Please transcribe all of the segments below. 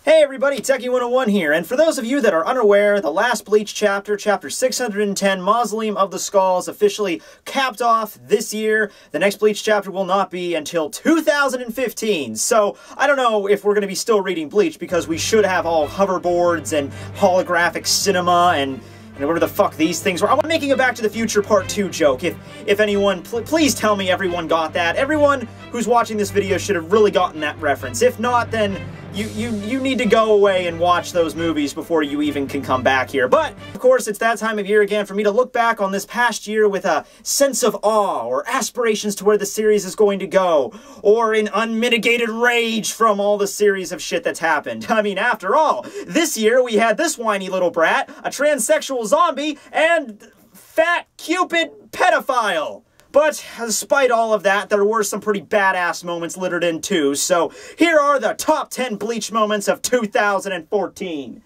Hey everybody, Tekking101 here, and for those of you that are unaware, the last Bleach chapter, chapter 610, Mausoleum of the Skulls, officially capped off this year. The next Bleach chapter will not be until 2015, so I don't know if we're going to be still reading Bleach, because we should have all hoverboards and holographic cinema and whatever the fuck these things were. I'm making a Back to the Future Part 2 joke. If anyone, please tell me everyone got that. Everyone who's watching this video should have really gotten that reference. If not, then you need to go away and watch those movies before you even can come back here. But, of course, it's that time of year again for me to look back on this past year with a sense of awe, or aspirations to where the series is going to go, or in unmitigated rage from all the series of shit that's happened. I mean, after all, this year we had this whiny little brat, a transsexual zombie, and fat Cupid pedophile. But, despite all of that, there were some pretty badass moments littered in too, so here are the top 10 Bleach moments of 2014.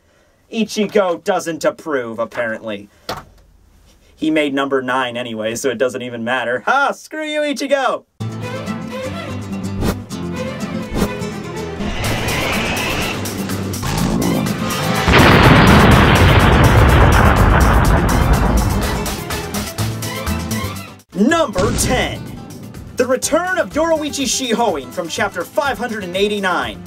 Ichigo doesn't approve, apparently. He made number 9 anyway, so it doesn't even matter. Ha! Screw you, Ichigo! Number 10. The Return of Yoruichi Shihoin from chapter 589.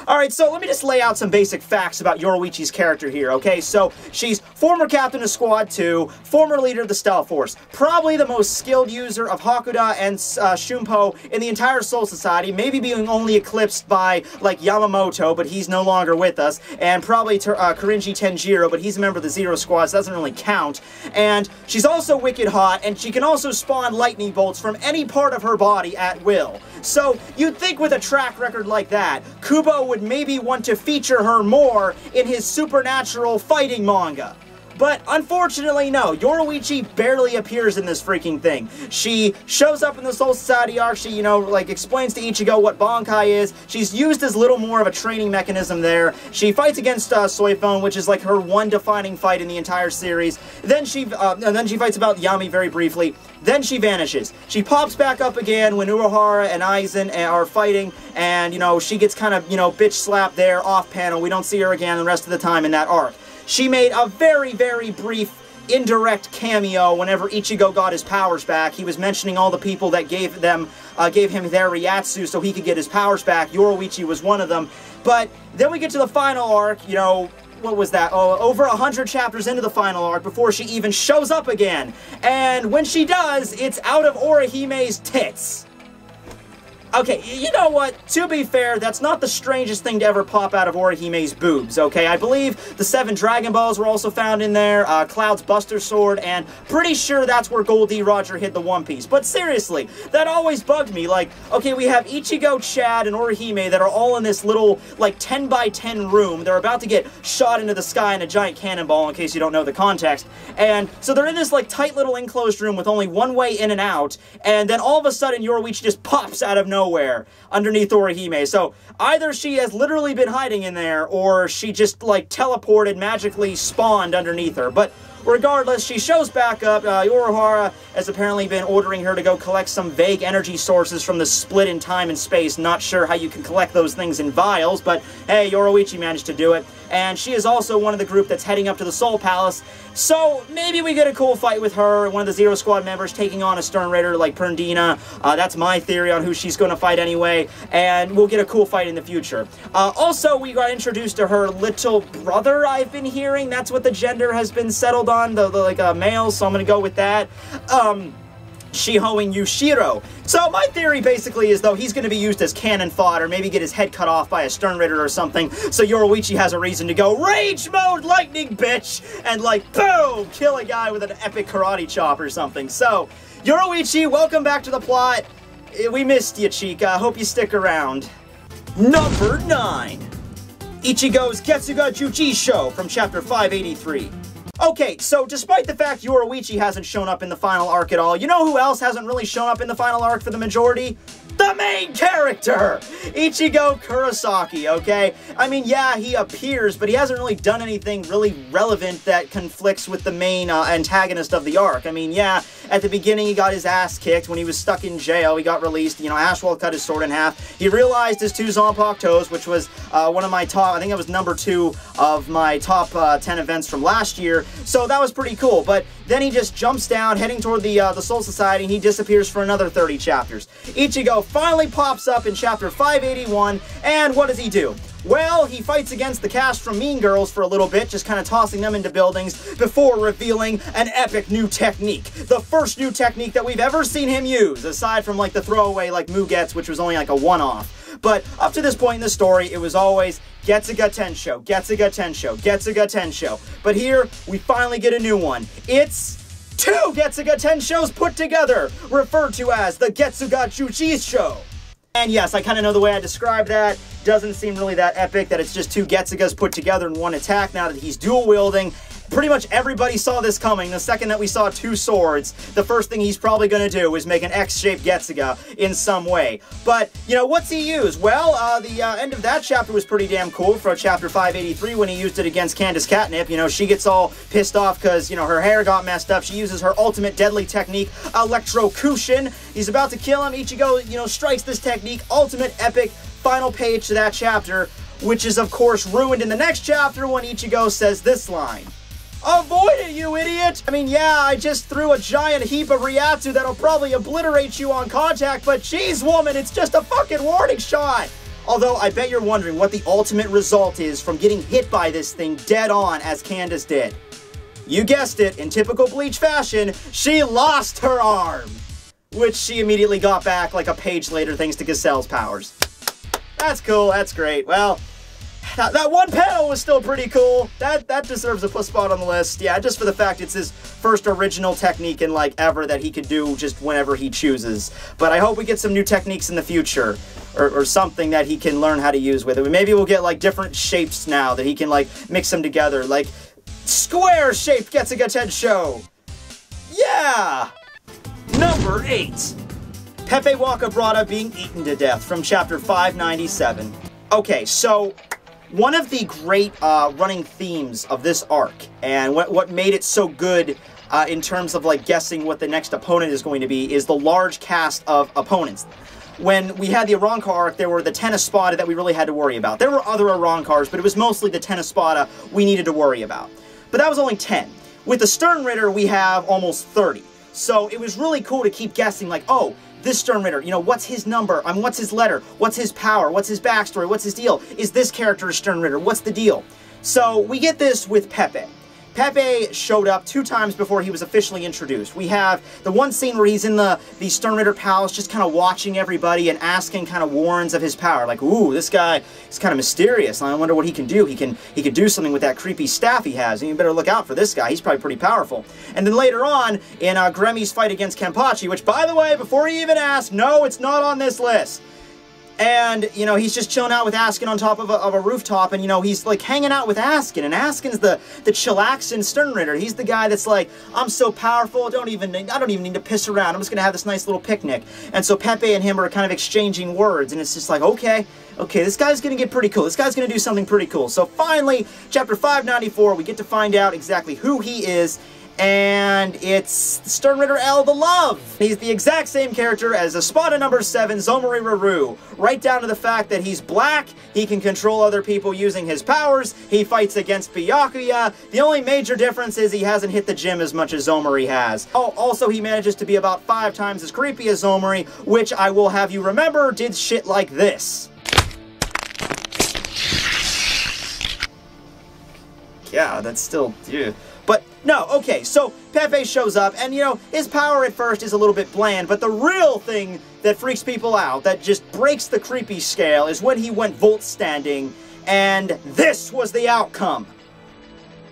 Alright, so let me just lay out some basic facts about Yoruichi's character here, okay? So, she's former captain of Squad 2, former leader of the Stealth Force, probably the most skilled user of Hakuda and Shunpo in the entire Soul Society, maybe being only eclipsed by, like, Yamamoto, but he's no longer with us, and probably Korinji Tenjiro, but he's a member of the Zero Squad, so that doesn't really count. And she's also wicked hot, and she can also spawn lightning bolts from any part of her body at will. So, you'd think with a track record like that, Kubo would maybe want to feature her more in his supernatural fighting manga. But unfortunately, no. Yoruichi barely appears in this freaking thing. She shows up in the Soul Society arc. She, you know, like, explains to Ichigo what Bankai is. She's used as little more of a training mechanism there. She fights against Soifone, which is like her one defining fight in the entire series. Then she fights about Yami very briefly. Then she vanishes. She pops back up again when Uruhara and Aizen are fighting, and, you know, she gets kind of, you know, bitch slapped there off panel. We don't see her again the rest of the time in that arc. She made a very, very brief, indirect cameo whenever Ichigo got his powers back. He was mentioning all the people that gave him their Ryatsu so he could get his powers back. Yoruichi was one of them. But then we get to the final arc, you know, what was that? Oh, over 100 chapters into the final arc before she even shows up again. And when she does, it's out of Orihime's tits. Okay, you know what? To be fair, that's not the strangest thing to ever pop out of Orihime's boobs, okay? I believe the 7 Dragon Balls were also found in there, Cloud's Buster Sword, and pretty sure that's where Goldie Roger hid the One Piece. But seriously, that always bugged me. Like, okay, we have Ichigo, Chad, and Orihime that are all in this little, like, 10 by 10 room. They're about to get shot into the sky in a giant cannonball, in case you don't know the context. And so they're in this, like, tight little enclosed room with only one way in and out, and then all of a sudden Yoruichi just pops out of nowhere underneath Orihime. So either she has literally been hiding in there, or she just, like, teleported, magically spawned underneath her. But regardless, she shows back up. Uruhara has apparently been ordering her to go collect some vague energy sources from the split in time and space. Not sure how you can collect those things in vials, but hey, Yoruichi managed to do it. And she is also one of the group that's heading up to the Soul Palace. So maybe we get a cool fight with her, one of the Zero Squad members taking on a Stern Raider like Perndina. That's my theory on who she's going to fight anyway, and we'll get a cool fight in the future. Also, we got introduced to her little brother, I've been hearing. That's what the gender has been settled on, like a male, so I'm going to go with that. Shihoin Yushiro. So my theory basically is, though, he's going to be used as cannon fodder, maybe get his head cut off by a Stern Raider or something, so Yoruichi has a reason to go, Rage Mode Lightning, bitch! And, like, boom! Kill a guy with an epic karate chop or something. So, Yoruichi, welcome back to the plot. We missed you, Chica. Hope you stick around. Number 9. Ichigo's Getsuga Jujisho from chapter 583. Okay, so despite the fact Yoruichi hasn't shown up in the final arc at all, you know who else hasn't really shown up in the final arc for the majority? the main character, Ichigo Kurosaki, okay? I mean, yeah, he appears, but he hasn't really done anything really relevant that conflicts with the main antagonist of the arc. I mean, yeah, at the beginning he got his ass kicked when he was stuck in jail. He got released, you know, Ashwell cut his sword in half. He realized his 2 Zanpakuto toes, which was one of my top, I think that was number 2 of my top 10 events from last year, so that was pretty cool. But then he just jumps down, heading toward the Soul Society, and he disappears for another 30 chapters. Ichigo finally pops up in chapter 581, and what does he do? Well, he fights against the cast from Mean Girls for a little bit, just kind of tossing them into buildings before revealing an epic new technique. The first new technique that we've ever seen him use, aside from like the throwaway like Mugetsu, which was only like a one-off. But up to this point in the story, it was always Getsuga Tensho, Getsuga Tensho, Getsuga Tensho. But here, we finally get a new one. It's 2 Getsuga Tenshos put together, referred to as the Getsuga Jujisho. And yes, I kind of know the way I described that. Doesn't seem really that epic that it's just 2 Getsugas put together in one attack now that he's dual-wielding. Pretty much everybody saw this coming. The second that we saw 2 swords, the first thing he's probably going to do is make an X-shaped Getsuga in some way. But, you know, what's he use? Well, the end of that chapter was pretty damn cool for chapter 583 when he used it against Candace Catnip. You know, she gets all pissed off because, you know, her hair got messed up. She uses her ultimate deadly technique, Electrocution. He's about to kill him. Ichigo, you know, strikes this technique. Ultimate epic final page to that chapter, which is, of course, ruined in the next chapter when Ichigo says this line. Avoid it, you idiot! I mean, yeah, I just threw a giant heap of Ryatsu that'll probably obliterate you on contact, but geez, woman, it's just a fucking warning shot! Although, I bet you're wondering what the ultimate result is from getting hit by this thing dead on as Candace did. You guessed it, in typical Bleach fashion, she lost her arm! Which she immediately got back like a page later thanks to Gazelle's powers. That's cool, that's great. Well, that one panel was still pretty cool. That deserves a spot on the list. Yeah, just for the fact it's his first original technique in, like, ever that he could do just whenever he chooses. But I hope we get some new techniques in the future. Or something that he can learn how to use with it. Maybe we'll get, like, different shapes now that he can, like, mix them together. Like, square-shaped Getsuga Tensho. Yeah! Number 8. Pepe Wakabrata being eaten to death from chapter 597. Okay, so one of the great running themes of this arc, and what made it so good in terms of like guessing what the next opponent is going to be, is the large cast of opponents. When we had the Arrancar arc, there were the 10 Espada that we really had to worry about. There were other Arrancars, but it was mostly the 10 Espada we needed to worry about. But that was only 10. With the Stern Ritter, we have almost 30. So it was really cool to keep guessing, like, oh, this Stern Ritter, you know, what's his number? What's his letter? What's his power? What's his backstory? What's his deal? Is this character a Stern Ritter? What's the deal? So we get this with Pepe. Pepe showed up 2 times before he was officially introduced. We have the one scene where he's in the Stern Ritter Palace just kind of watching everybody and asking kind of warns of his power. Like, ooh, this guy is kind of mysterious. I wonder what he can do. He can do something with that creepy staff he has, and you better look out for this guy. He's probably pretty powerful. And then later on, in Gremmy's fight against Kenpachi, which, by the way, before you even ask, no, it's not on this list. And, you know, he's just chilling out with Askin on top of a rooftop, and, you know, he's, like, hanging out with Askin, and Askin's the chillaxin Stern Ritter. He's the guy that's like, I'm so powerful, I don't even need to piss around. I'm just gonna have this nice little picnic. And so Pepe and him are kind of exchanging words, and it's just like, okay, this guy's gonna get pretty cool. This guy's gonna do something pretty cool. So finally, chapter 594, we get to find out exactly who he is, and it's the Stern Ritter L, the Love. He's the exact same character as Espada number 7, Zomori Raru. Right down to the fact that he's black, he can control other people using his powers, he fights against Byakuya. The only major difference is he hasn't hit the gym as much as Zomori has. Oh, also he manages to be about 5 times as creepy as Zomori, which I will have you remember did shit like this. Yeah, that's still... yeah. But, no, okay, so Pepe shows up, and, you know, his power at first is a little bit bland, but the real thing that freaks people out, that just breaks the creepy scale, is when he went Volt standing, and this was the outcome.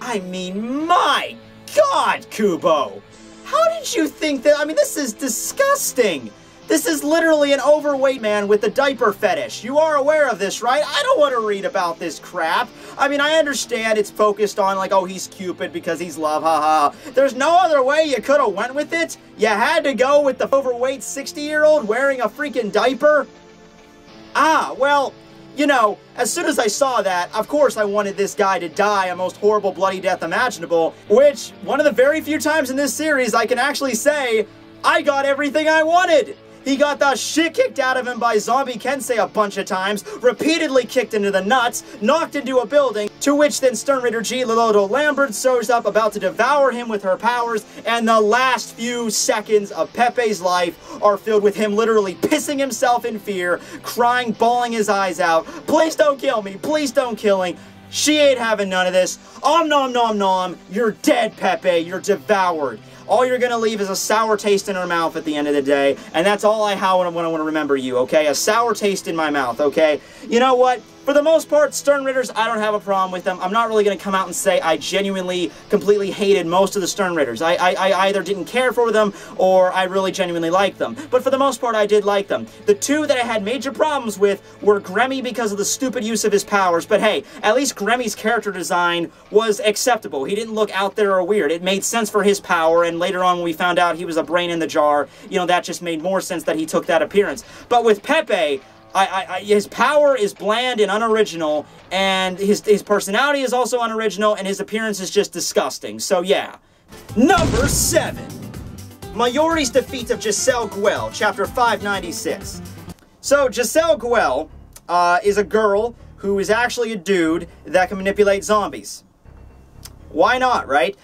I mean, my God, Kubo! How did you think that? I mean, this is disgusting! This is literally an overweight man with the diaper fetish. You are aware of this, right? I don't want to read about this crap. I mean, I understand it's focused on, like, oh, he's Cupid because he's love, haha. There's no other way you could have went with it. You had to go with the overweight 60-year-old wearing a freaking diaper. Ah, well, you know, as soon as I saw that, of course I wanted this guy to die a most horrible bloody death imaginable, which, one of the very few times in this series I can actually say, I got everything I wanted. He got the shit kicked out of him by Zombie Kensei a bunch of times, repeatedly kicked into the nuts, knocked into a building, to which then Stern Reader G. Loloto Lambert shows up about to devour him with her powers, and the last few seconds of Pepe's life are filled with him literally pissing himself in fear, crying, bawling his eyes out, please don't kill me, please don't kill me. She ain't having none of this. Om nom nom nom, you're dead, Pepe, you're devoured. All you're going to leave is a sour taste in her mouth at the end of the day, and that's all I want to remember you, okay? A sour taste in my mouth, okay? You know what? For the most part, Stern Ritters, I don't have a problem with them. I'm not really going to come out and say I genuinely, completely hated most of the Stern Ritters. I either didn't care for them, or I really genuinely liked them. But for the most part, I did like them. The two that I had major problems with were Gremmy because of the stupid use of his powers, but hey, at least Gremmy's character design was acceptable. He didn't look out there or weird. It made sense for his power, and later on when we found out he was a brain in the jar, you know, that just made more sense that he took that appearance. But with Pepe, his power is bland and unoriginal, and his personality is also unoriginal, and his appearance is just disgusting. So yeah. Number 7. Mayuri's defeat of Giselle Guel, chapter 596. So Giselle Guel is a girl who is actually a dude that can manipulate zombies. Why not, right?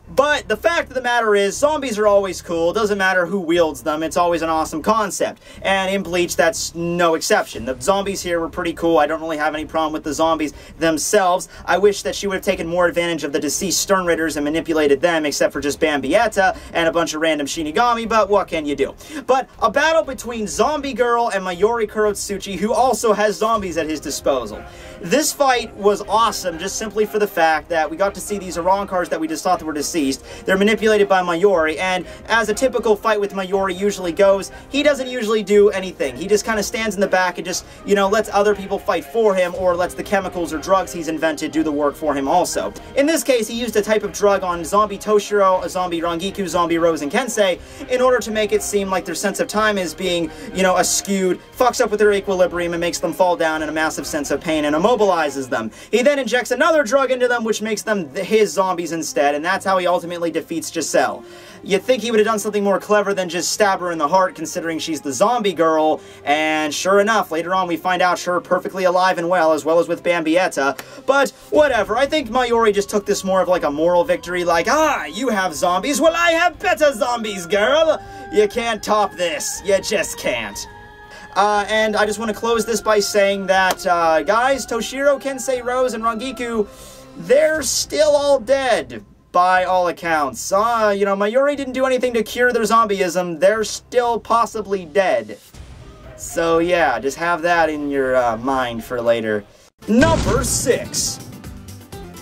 But the fact of the matter is, zombies are always cool. Doesn't matter who wields them. It's always an awesome concept. And in Bleach, that's no exception. The zombies here were pretty cool. I don't really have any problem with the zombies themselves. I wish that she would have taken more advantage of the deceased Stern Ritters and manipulated them, except for just Bambietta and a bunch of random Shinigami, but what can you do? But a battle between Zombie Girl and Mayuri Kurotsuchi, who also has zombies at his disposal. This fight was awesome, just simply for the fact that we got to see these Arankars that we just thought were deceased. They're manipulated by Mayuri, and as a typical fight with Mayuri usually goes, he doesn't usually do anything. He just kind of stands in the back and just, you know, lets other people fight for him, or lets the chemicals or drugs he's invented do the work for him also. In this case, he used a type of drug on Zombie Toshiro, a Zombie Rangiku, Zombie Rose, and Kensei in order to make it seem like their sense of time is being, you know, askewed, fucks up with their equilibrium, and makes them fall down in a massive sense of pain and immobilizes them. He then injects another drug into them, which makes them his zombies instead, and that's how he ultimately defeats Giselle. You'd think he would have done something more clever than just stab her in the heart, considering she's the zombie girl, and sure enough, later on we find out she's perfectly alive and well as with Bambietta, but whatever. I think Mayuri just took this more of like a moral victory, like, ah, you have zombies, well I have better zombies, girl! You can't top this, you just can't. And I just want to close this by saying that, guys, Toshiro, Kensei, Rose, and Rangiku, they're still all dead, by all accounts. You know, Mayuri didn't do anything to cure their zombieism. They're still possibly dead. So yeah, just have that in your mind for later. Number 6.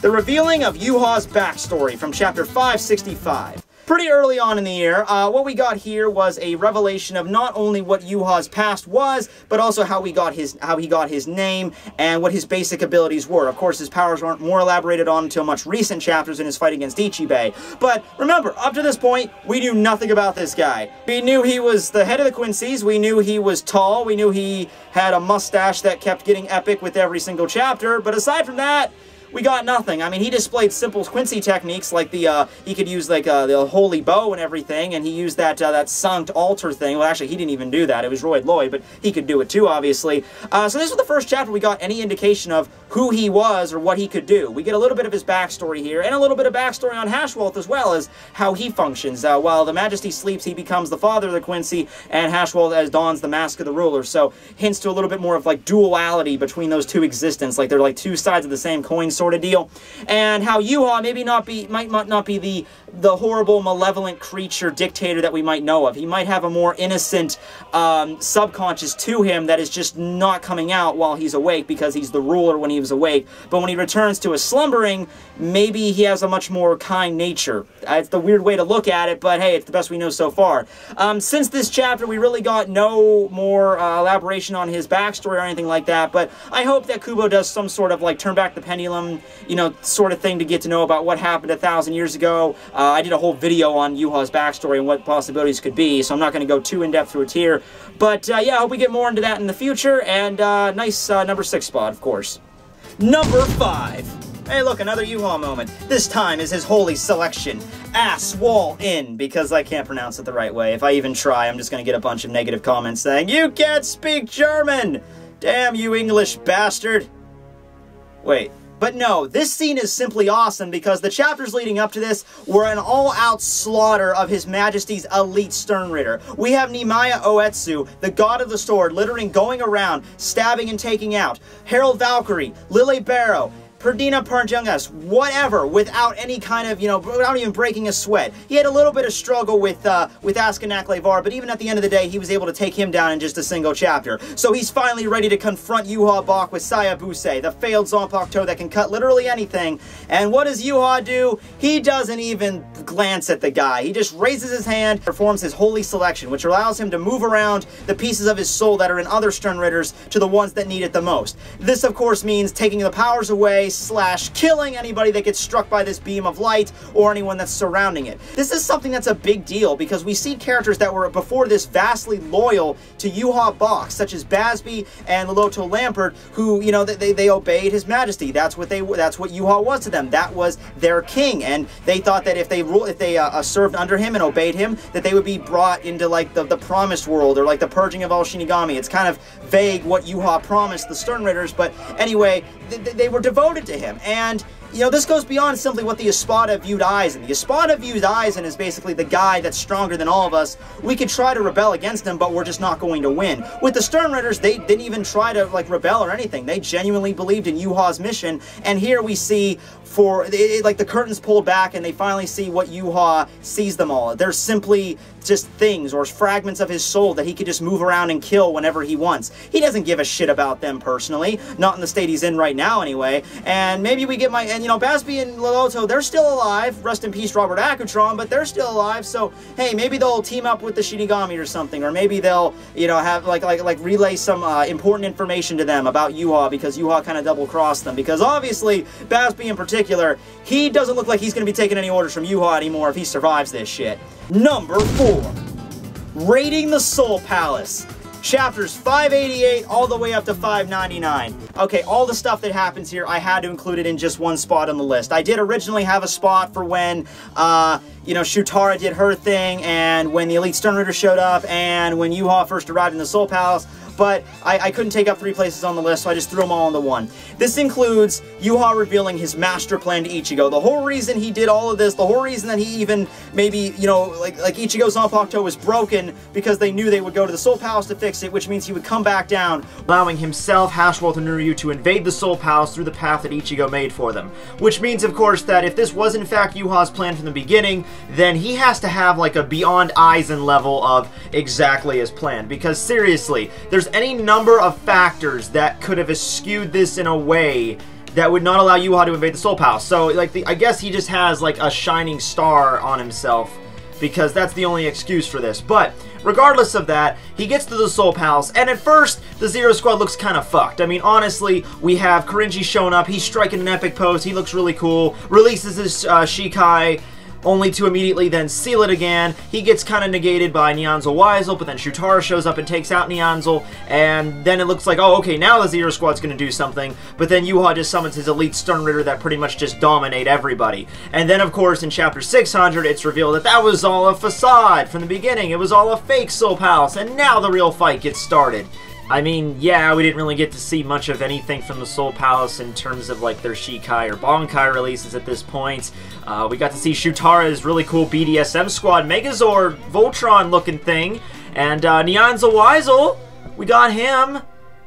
The revealing of Yuha's backstory from chapter 565. Pretty early on in the year, what we got here was a revelation of not only what Yuha's past was, but also how he got his name and what his basic abilities were. Of course, his powers weren't more elaborated on until much recent chapters in his fight against Ichibei. But remember, up to this point, we knew nothing about this guy. We knew he was the head of the Quincy's, we knew he was tall, we knew he had a mustache that kept getting epic with every single chapter, but aside from that, we got nothing. I mean, he displayed simple Quincy techniques, like the, he could use, like, the holy bow and everything, and he used that, that sunk altar thing. Well, actually, he didn't even do that. It was Royd Lloyd, but he could do it too, obviously. So this was the first chapter we got any indication of who he was or what he could do. We get a little bit of his backstory here, and a little bit of backstory on Hashwolf as well as how he functions. While the Majesty sleeps, he becomes the father of the Quincy, and Hashwolf as dons the mask of the ruler. So, hints to a little bit more of, like, duality between those two existences. Like, they're like two sides of the same coin sort of deal. And how Yuha might not be the the horrible, malevolent creature dictator that we might know of. He might have a more innocent subconscious to him that is just not coming out while he's awake because he's the ruler when he was awake. But when he returns to his slumbering, maybe he has a much more kind nature. It's the weird way to look at it, but hey, it's the best we know so far. Since this chapter, we really got no more elaboration on his backstory or anything like that, but I hope that Kubo does some sort of like turn back the pendulum, you know, sort of thing to get to know about what happened 1,000 years ago. I did a whole video on Yuha's backstory and what possibilities could be, so I'm not going to go too in-depth through it here. But yeah, I hope we get more into that in the future, and nice number 6 spot, of course. Number 5. Hey, look, another Yuha moment. This time is his holy selection. Ass wall in, because I can't pronounce it the right way. If I even try, I'm just going to get a bunch of negative comments saying, "You can't speak German! Damn you English bastard!" Wait. But no, this scene is simply awesome because the chapters leading up to this were an all-out slaughter of His Majesty's elite Sternritter. We have Nimaya Oetsu, the god of the sword, literally going around, stabbing and taking out Harold Valkyrie, Lily Barrow, Perdina Parjungas, whatever, without any kind of, you know, without even breaking a sweat. He had a little bit of struggle with Askanak Levar, but even at the end of the day, he was able to take him down in just a single chapter. So he's finally ready to confront Yuha Bach with Sayabuse, the failed Zanpakuto that can cut literally anything. And what does Yuha do? He doesn't even glance at the guy. He just raises his hand, performs his holy selection, which allows him to move around the pieces of his soul that are in other Sternritters to the ones that need it the most. This, of course, means taking the powers away, / killing anybody that gets struck by this beam of light or anyone that's surrounding it. This is something that's a big deal because we see characters that were before this vastly loyal to Yuha Bach, such as Basby and Loloto Lampert, who, you know, they obeyed His Majesty. That's what Yuha was to them. That was their king, and they thought that if they served under him and obeyed him, that they would be brought into like the promised world or like the purging of all Shinigami. It's kind of vague what Yuha promised the Sternritters, but anyway, they were devoted to him. And you know, this goes beyond simply what the Espada viewed Aizen. The Espada viewed Aizen is basically the guy that's stronger than all of us. We could try to rebel against him, but we're just not going to win. With the Sternritters, they didn't even try to like rebel or anything. They genuinely believed in Yuha's mission, and here we see like the curtains pulled back and they finally see what Yuha sees them all. They're simply just things or fragments of his soul that he could just move around and kill whenever he wants. He doesn't give a shit about them personally, not in the state he's in right now anyway. And maybe we get you know, Basby and Loloto, they're still alive. Rest in peace, Robert Akutron, but they're still alive. So hey, maybe they'll team up with the Shinigami or something, or maybe they'll, you know, have like relay some important information to them about Yuha because Yuha kind of double-crossed them. Because obviously, Basby in particular, he doesn't look like he's going to be taking any orders from Yuha anymore if he survives this shit. Number 4. Raiding the Soul Palace. Chapters 588 all the way up to 599. Okay, all the stuff that happens here, I had to include it in just one spot on the list. I did originally have a spot for when, you know, Shutara did her thing, and when the Elite Sternritter showed up, and when Yuha first arrived in the Soul Palace, but I couldn't take up 3 places on the list, so I just threw them all into one. This includes Yuha revealing his master plan to Ichigo. The whole reason he did all of this, the whole reason that he even maybe, you know, like Ichigo's Zanpakuto was broken because they knew they would go to the Soul Palace to fix it, which means he would come back down, allowing himself, Hashwolf, and Nuryu to invade the Soul Palace through the path that Ichigo made for them. Which means, of course, that if this was in fact Yuha's plan from the beginning, then he has to have like a beyond Aizen level of exactly his plan. Because seriously, there's any number of factors that could have skewed this in a way that would not allow Yuha to invade the Soul Palace. So, like, I guess he just has, like, a shining star on himself, because that's the only excuse for this. But, regardless of that, he gets to the Soul Palace, and at first, the Zero Squad looks kind of fucked. I mean, honestly, we have Korinji showing up, he's striking an epic pose, he looks really cool, releases his Shikai, only to immediately then seal it again. He gets kind of negated by Nyanzel Weisel, but then Shutara shows up and takes out Nyanzel, and then it looks like, oh, okay, now the Zero Squad's going to do something, but then Yuha just summons his elite Sternritter that pretty much just dominate everybody. And then, of course, in Chapter 600, it's revealed that that was all a facade from the beginning. It was all a fake Soul Palace, and now the real fight gets started. I mean, yeah, we didn't really get to see much of anything from the Soul Palace in terms of, like, their Shikai or Bankai releases at this point. We got to see Shutara's really cool BDSM squad Megazord Voltron-looking thing. And Nyanzel Weisel, we got him.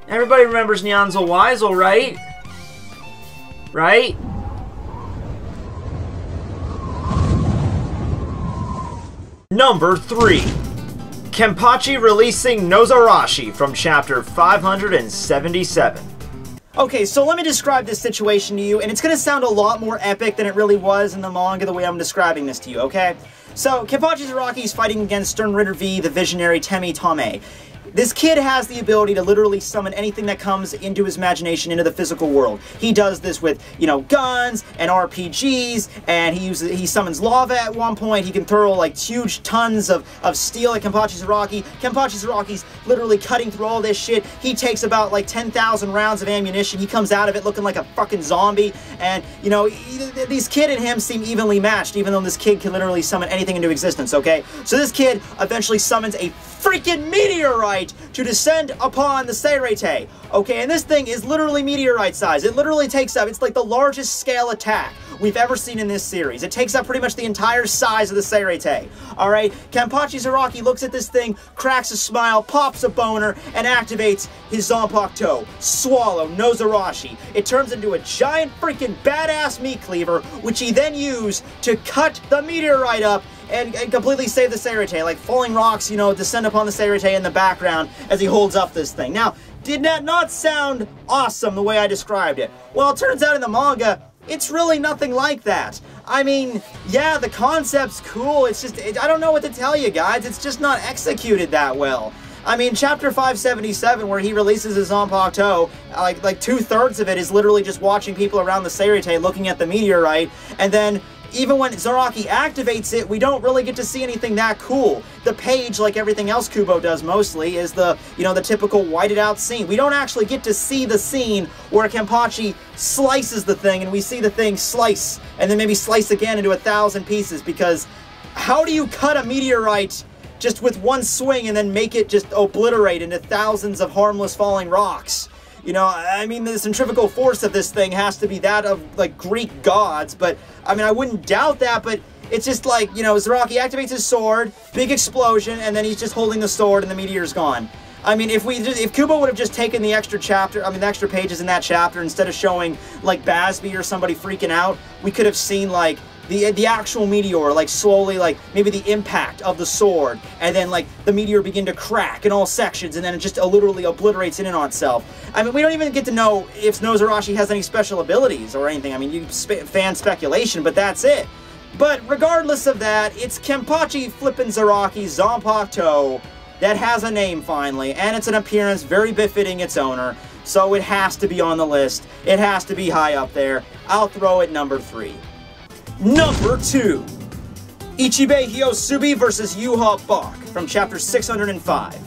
Everybody remembers Nyanzel Weisel, right? Right? Number 3. Kenpachi releasing Nozarashi from chapter 577. Okay, so let me describe this situation to you, and it's going to sound a lot more epic than it really was in the manga the way I'm describing this to you, okay? So, Kenpachi Zaraki is fighting against Stern Ritter V, the visionary Temi Tome. This kid has the ability to literally summon anything that comes into his imagination into the physical world. He does this with, you know, guns and RPGs, and he summons lava at one point. He can throw, like, huge tons of steel at Kenpachi Zaraki. Kenpachi Zaraki's literally cutting through all this shit. He takes about, like, 10,000 rounds of ammunition. He comes out of it looking like a fucking zombie, and, you know, these kid and him seem evenly matched, even though this kid can literally summon anything into existence, okay? So this kid eventually summons a freaking meteorite to descend upon the Seirete. Okay, and this thing is literally meteorite size. It literally takes up, it's like the largest scale attack we've ever seen in this series. It takes up pretty much the entire size of the Seirete. Alright, Kenpachi Zaraki looks at this thing, cracks a smile, pops a boner, and activates his Zanpakuto, Swallow, Nozarashi. It turns into a giant freaking badass meat cleaver, which he then used to cut the meteorite up and completely save the Seirete. Like falling rocks, you know, descend upon the Seirete in the background as he holds up this thing. Now, did that not sound awesome the way I described it? Well, it turns out in the manga, it's really nothing like that. I mean, yeah, the concept's cool. It's just, I don't know what to tell you guys. It's just not executed that well. I mean, chapter 577, where he releases his Zanpakuto, like 2/3 of it is literally just watching people around the Seirete looking at the meteorite, and then even when Zaraki activates it, we don't really get to see anything that cool. The page, like everything else Kubo does mostly, is the, you know, the typical whited out scene. We don't actually get to see the scene where Kenpachi slices the thing and we see the thing slice, and then maybe slice again into 1,000 pieces, because how do you cut a meteorite just with one swing and then make it just obliterate into thousands of harmless falling rocks? You know, I mean, the centrifugal force of this thing has to be that of, like, Greek gods, but, I mean, I wouldn't doubt that, but it's just like, you know, Zaraki activates his sword, big explosion, and then he's just holding the sword and the meteor's gone. I mean, if Kubo would have just taken the extra chapter, I mean, the extra pages in that chapter, instead of showing, like, Basby or somebody freaking out, we could have seen, like, the actual meteor, like, slowly, like, maybe the impact of the sword, and then, like, the meteor begin to crack in all sections, and then it just literally obliterates in and on itself. I mean, we don't even get to know if Nozarashi has any special abilities or anything. I mean, you fan speculation, but that's it. But regardless of that, it's Kenpachi flippin' Zaraki's Zanpakuto that has a name finally, and it's an appearance very befitting its owner, so it has to be on the list. It has to be high up there. I'll throw it number 3. Number 2. Ichibei Hyosubi vs. Yuha Bach from chapter 605.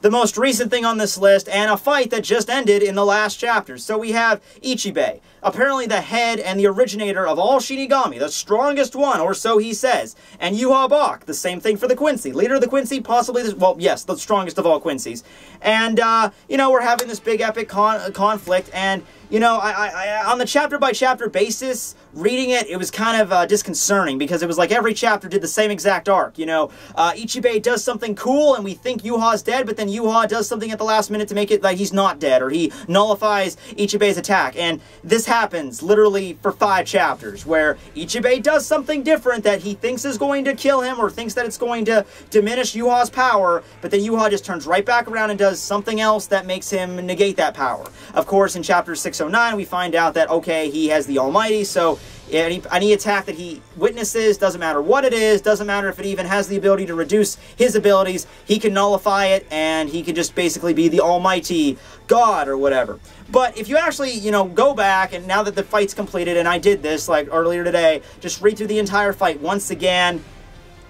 The most recent thing on this list, and a fight that just ended in the last chapter. So we have Ichibei, apparently the head and the originator of all Shinigami, the strongest one, or so he says. And Yuha Bach, the same thing for the Quincy. Leader of the Quincy, possibly, well, yes, the strongest of all Quincy's. And, you know, we're having this big epic conflict, and, you know, on the chapter-by-chapter basis, reading it, it was kind of disconcerting, because it was like every chapter did the same exact arc, you know. Ichibei does something cool, and we think Yuha's dead, but then Yuha does something at the last minute to make it like he's not dead, or he nullifies Ichibei's attack. And this happens literally for 5 chapters, where Ichibei does something different that he thinks is going to kill him, or thinks that it's going to diminish Yuha's power, but then Yuha just turns right back around and does something else that makes him negate that power. Of course, in chapter 609, we find out that, okay, he has the Almighty, so any attack that he witnesses, doesn't matter what it is, doesn't matter if it even has the ability to reduce his abilities, he can nullify it, and he can just basically be the almighty god or whatever. But if you actually, you know, go back, and now that the fight's completed, and I did this, like, earlier today, just read through the entire fight once again,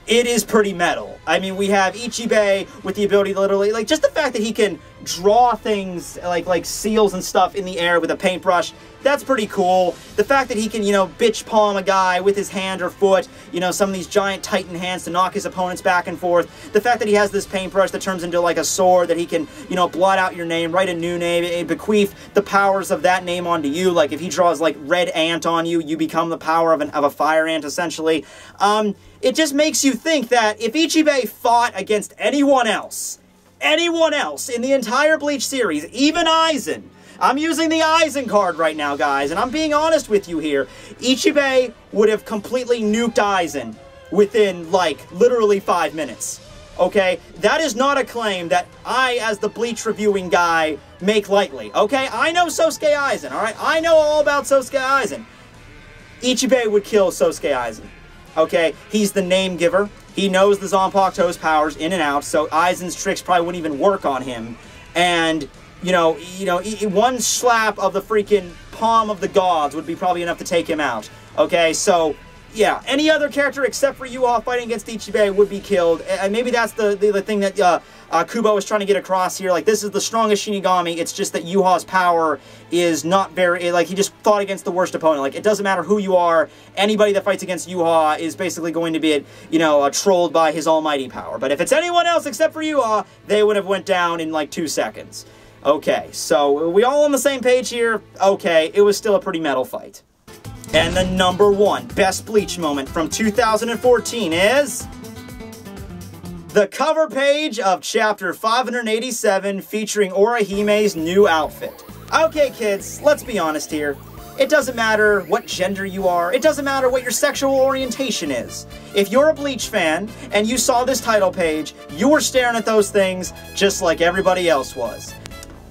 it is pretty metal. I mean, we have Ichibei with the ability to literally, like, just the fact that he can draw things, like seals and stuff in the air with a paintbrush, that's pretty cool. The fact that he can, you know, bitch palm a guy with his hand or foot, you know, some of these giant titan hands to knock his opponents back and forth. The fact that he has this paintbrush that turns into, like, a sword that he can, you know, blot out your name, write a new name, and bequeath the powers of that name onto you. Like, if he draws, like, red ant on you, you become the power of a fire ant, essentially. It just makes you think that if Ichibei fought against anyone else in the entire Bleach series, even Aizen, I'm using the Aizen card right now, guys, and I'm being honest with you here, Ichibei would have completely nuked Aizen within, like, literally 5 minutes. Okay? That is not a claim that I, as the Bleach reviewing guy, make lightly. Okay? I know Sosuke Aizen, alright? I know all about Sosuke Aizen. Ichibei would kill Sosuke Aizen. Okay? He's the name giver. He knows the Zanpakuto's powers in and out, so Aizen's tricks probably wouldn't even work on him. And, you know, one slap of the freaking palm of the gods would be probably enough to take him out. Okay, so, yeah, any other character except for Yuha fighting against Ichibei would be killed. And maybe that's the thing that Kubo was trying to get across here. Like, this is the strongest Shinigami. It's just that Yuha's power is not very... Like, he just fought against the worst opponent. Like, it doesn't matter who you are. Anybody that fights against Yuha is basically going to be, you know, trolled by his almighty power. But if it's anyone else except for Yuha, they would have went down in, like, 2 seconds. Okay, so are we all on the same page here? Okay, it was still a pretty metal fight. And the #1 best Bleach moment from 2014 is... the cover page of Chapter 587 featuring Orihime's new outfit. Okay, kids, let's be honest here. It doesn't matter what gender you are. It doesn't matter what your sexual orientation is. If you're a Bleach fan and you saw this title page, you were staring at those things just like everybody else was.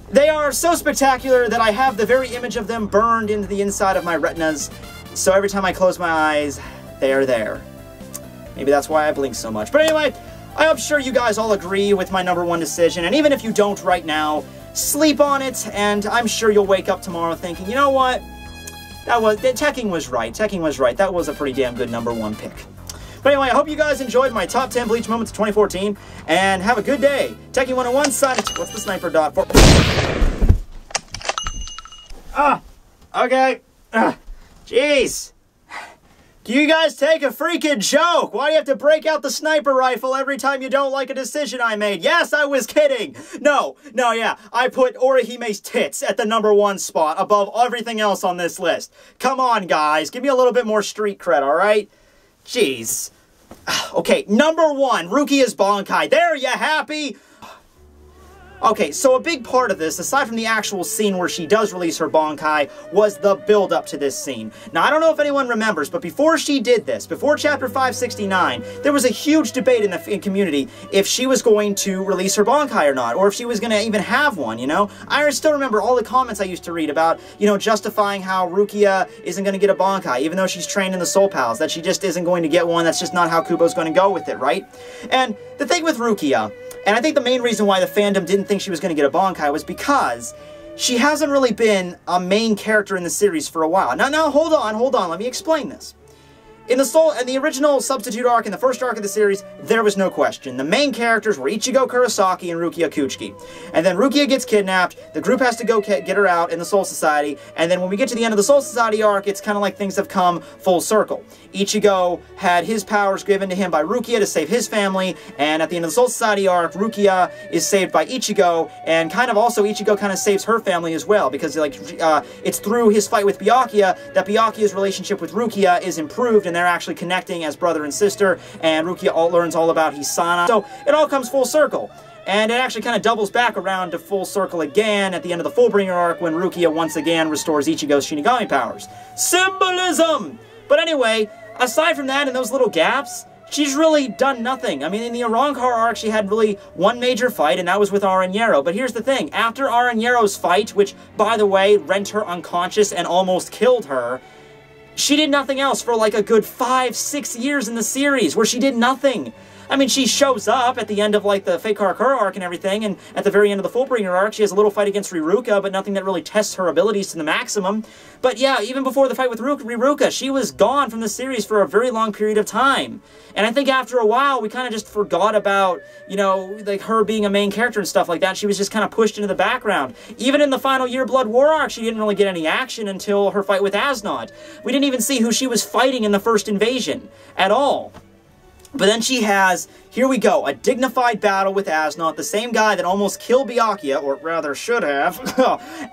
They are so spectacular that I have the very image of them burned into the inside of my retinas, so every time I close my eyes, they are there. Maybe that's why I blink so much. But anyway, I'm sure you guys all agree with my #1 decision, and even if you don't right now, sleep on it, and I'm sure you'll wake up tomorrow thinking, you know what? Tekking was right. Tekking was right. That was a pretty damn good #1 pick. But anyway, I hope you guys enjoyed my top 10 Bleach moments of 2014, and have a good day. Tekking101 signing. What's the sniper dot for? Okay. Jeez. Do you guys take a freaking joke? Why do you have to break out the sniper rifle every time you don't like a decision I made? Yes, I was kidding. No, yeah. I put Orihime's tits at the #1 spot above everything else on this list. Come on, guys. Give me a little bit more street cred, alright? Jeez. Okay, #1, Rukia's Bankai. There, you happy? Okay, so a big part of this, aside from the actual scene where she does release her Bankai, was the build-up to this scene. Now, I don't know if anyone remembers, but before she did this, before Chapter 569, there was a huge debate in the community if she was going to release her Bankai or not, or if she was going to even have one, you know? I still remember all the comments I used to read about, you know, justifying how Rukia isn't going to get a Bankai, even though she's trained in the Soul Pals, that she just isn't going to get one, that's just not how Kubo's going to go with it, right? And the thing with Rukia, and I think the main reason why the fandom didn't think she was going to get a Bankai was because she hasn't really been a main character in the series for a while. Now, hold on, let me explain this. In the original Substitute arc, in the first arc of the series, there was no question. The main characters were Ichigo Kurosaki and Rukia Kuchiki. And then Rukia gets kidnapped, the group has to go get her out in the Soul Society, and then when we get to the end of the Soul Society arc, it's kind of like things have come full circle. Ichigo had his powers given to him by Rukia to save his family, and at the end of the Soul Society arc, Rukia is saved by Ichigo, and kind of also Ichigo kind of saves her family as well, because like it's through his fight with Byakuya that Byakuya's relationship with Rukia is improved, and they're actually connecting as brother and sister, and Rukia learns all about Hisana. So it all comes full circle. And it actually kind of doubles back around to full circle again at the end of the Fullbringer arc when Rukia once again restores Ichigo's Shinigami powers. Symbolism! But anyway, aside from that and those little gaps, she's really done nothing. I mean, in the Arrancar arc, she had really one major fight, and that was with Aranyero. But here's the thing. After Aranyero's fight, which, by the way, rent her unconscious and almost killed her, she did nothing else for like a good 5-6 years in the series, where she did nothing. I mean, she shows up at the end of, like, the Fake Karakura arc and everything, and at the very end of the Fullbringer arc, she has a little fight against Riruka, but nothing that really tests her abilities to the maximum. But yeah, even before the fight with Riruka, she was gone from the series for a very long period of time. And I think after a while, we kind of just forgot about, you know, like, her being a main character and stuff like that. She was just kind of pushed into the background. Even in the final Year Blood War arc, she didn't really get any action until her fight with Asnod. We didn't even see who she was fighting in the first invasion at all. But then she has, here we go, a dignified battle with Asnod, the same guy that almost killed Byakuya, or rather should have.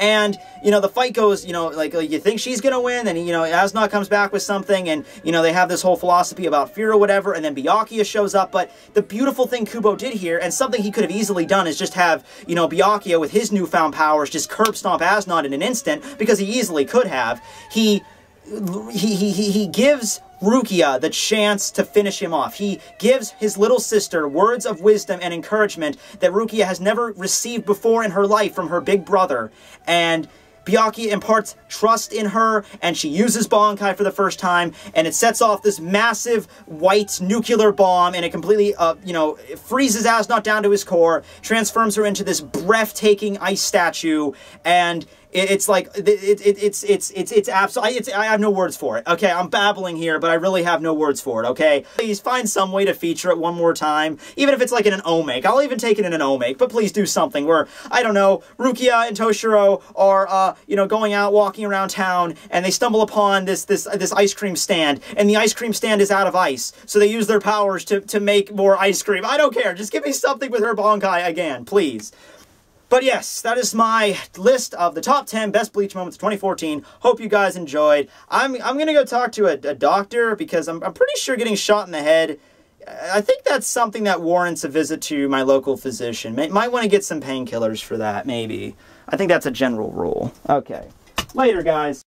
And, you know, the fight goes, you know, like you think she's going to win, and, you know, Asnod comes back with something, and, you know, they have this whole philosophy about fear or whatever, and then Byakuya shows up. But the beautiful thing Kubo did here, and something he could have easily done, is just have, you know, Byakuya with his newfound powers just curb stomp Asnod in an instant, because he easily could have. He gives Rukia the chance to finish him off. He gives his little sister words of wisdom and encouragement that Rukia has never received before in her life from her big brother. And Byakuya imparts trust in her, and she uses Bankai for the first time, and it sets off this massive white nuclear bomb, and it completely, it freezes Asnot down to his core, transforms her into this breathtaking ice statue, and it's like, it's absolutely, I have no words for it, okay? I'm babbling here, but I really have no words for it, okay? Please find some way to feature it one more time, even if it's like in an omake. I'll even take it in an omake, but please do something where, I don't know, Rukia and Toshiro are, going out, walking around town, and they stumble upon this ice cream stand, and the ice cream stand is out of ice, so they use their powers to make more ice cream. I don't care, just give me something with her Bankai again, please. But yes, that is my list of the top 10 best Bleach moments of 2014. Hope you guys enjoyed. I'm gonna go talk to a doctor because I'm pretty sure getting shot in the head, I think that's something that warrants a visit to my local physician. Might want to get some painkillers for that, maybe. I think that's a general rule. Okay. Later, guys.